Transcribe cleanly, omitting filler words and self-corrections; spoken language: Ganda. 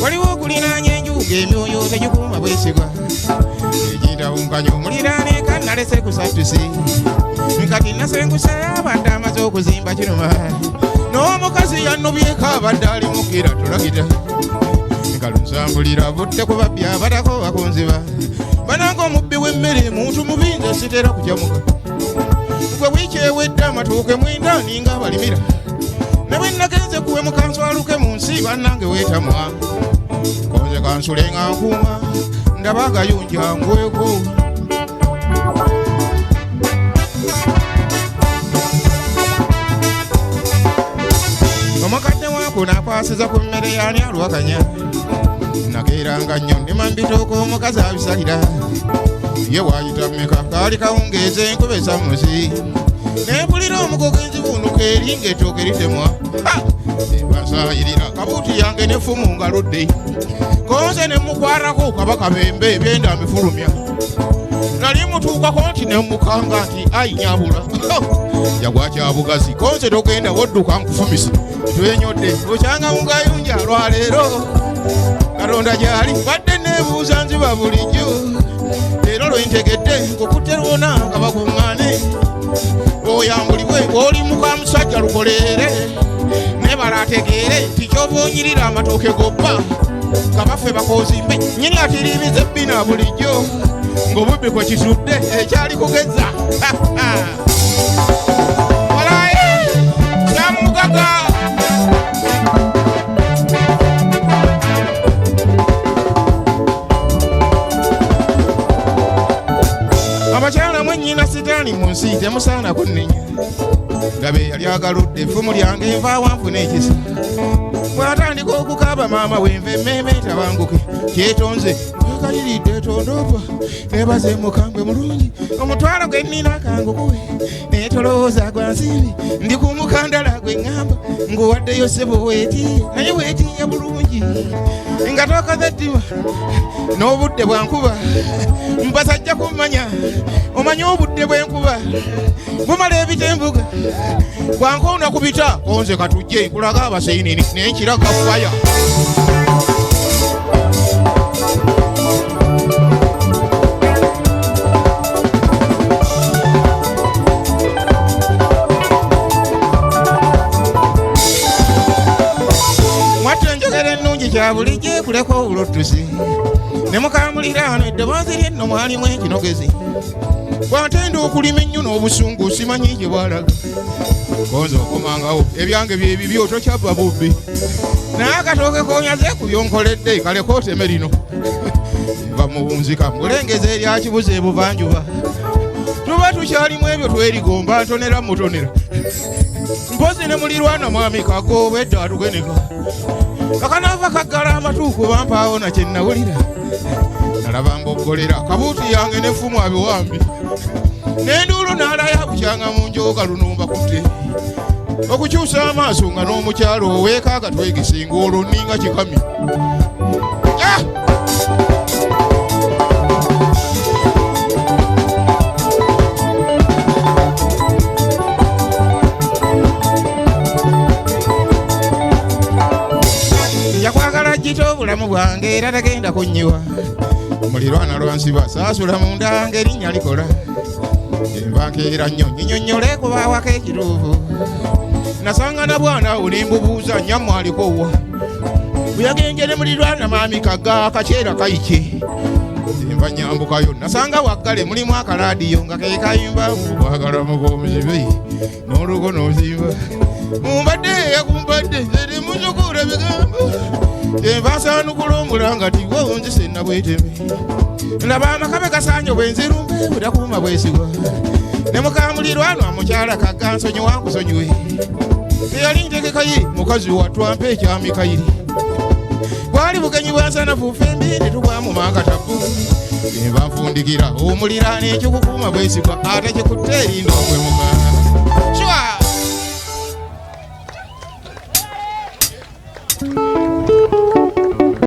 waliwo okulinaanya enjuga emyoyo tegikuuma bwesigwa ekintawunkanya omuliraane kannalese kusatusi kati nasenguse abadde amaze okuzimba kinuma n'omukazi yannubyeko abadde ali mukira tulagita nkalunsambulira budde ku babbi abatako bakunziba bananga omubbi w'emmere muntu mubinza sitera kujamuka gwe wiiki ewedde amatooke mwindaani nga balimira ne bwe nagenze kuwe mukanswaluke mu nsi bannange weetamwa konze kansule nga nkuuma ndaba agayunja ngweko omukadde wako nakwasiza ku mmere yani alwakanya nakeeranga nnyo ndima mbitooka omukazi abisalira ye waayita mmeka kaali kawungeeza enkuba esamusi nempulira omugogenzi bunuka eringa ettooke litemwa ebansayirira kabuuti yange nefumu nga ludde konze nemukwarako kabaka bembe ebyenda mifulumya nali mutuukako nti nemukanga nti ayi nyabula yagwakyabugazi konze togenda wodduka nkufumisa twenyodde okyanga mugayunja lwaleero katonda gyali badde nebuuza nziba bulijjo leero lwentegedde nkukutte lwona nga bakuŋŋaane oyambulibwe oli muka musajja lukoleere nebala ategeere nti kyova onyirira amatooke goppa nga baffe bakozimbe nyini atiribiza ebbina bulijjo ng'obubbi kwe kisudde ekyali kugeza olaye kyamugaga abakyala mwennyina sitaani mu nsi temusaana kunnenya ngabe yali agaludde effumu lyange envaawo nfuna ekisa bw'atandika okukaaba maama wenva emmeeme tabanguke kyetonze wekaliridde tondoopa nebaze mukambwe mulungi omutwalo gwe nnina kangukuwe netolowooza gwa nsimbi ndi ku mukandala gwe ŋŋamba nguwaddeyo ssebo weetiye naye weetiye bulungi nga tookaze ettima n'obudde bwankuba mpasajja kummanya omanye obudde bwenkuba bumala ebitembuga bwankoona kubita konze katujje nkulaga abaseinini nenkiraga faya kyabulijje kuleka obulottusi ne mukambulira wano eddoboozi lyenno mwalimu ekinogezi bw'atenda okulima ennyo n'obusungu simanyi gye bwalaga konza okomangawo ebyange byebibyo tokyabba bubbi naye akatooke konyaze ku byonkoledde kaleka oteme lino nva mu bunzika mulengeza eryakibuza ebuvanjuba tuba tukyalimu ebyo twerigomba ntonera mutonera mpozi ne mulirwana mwami kago obwedda atugeneka akanava kaggala amatuuku bampaawo nakyennawulira nalaba mboggolera kabuuti yange nefumu abiwambi n'enduulu n'alaya bukyanga mu njoga lunumba kutte okukyusa amaaso nga n'omukyalo oweeka agatwegisinga olwo nninga kikami yakwagala jjita obulamu bwange era tagenda kunnyiwa mulirwana lwansiba saasula munda ng'erinnya likola enva nkeera nnyo nyinyonnyole kubaawako ekituufu nasanga na bwana awo ne mbubuuza nnyammwe aliko wa bwe yagenjere mulirwana maami kaga akaceera kayike enva nyambukayo nasanga waggale mulimu akalaadiyo nga ke kayimba bwagala mugomuzibe n'olugo n'ozimba mumbadde yakumbadde nze muzukura bigambo enva nsaanukula omulangati wonzise nabweteme ndaba amakabe gasanje bwenzirumbe budakuuma bwesigwa ne mukamulirwanwa amukyala kaga nsonyiwa nkusonyiwe teyali ntegekaye mukazi watwampa ekyamikayiri bwali bugenyi bwansanafu fembi ne tubwamu mankatabu enva nfundikira omuliraano ekyokukuuma bwesigwa ate kikutte erinda omwemuka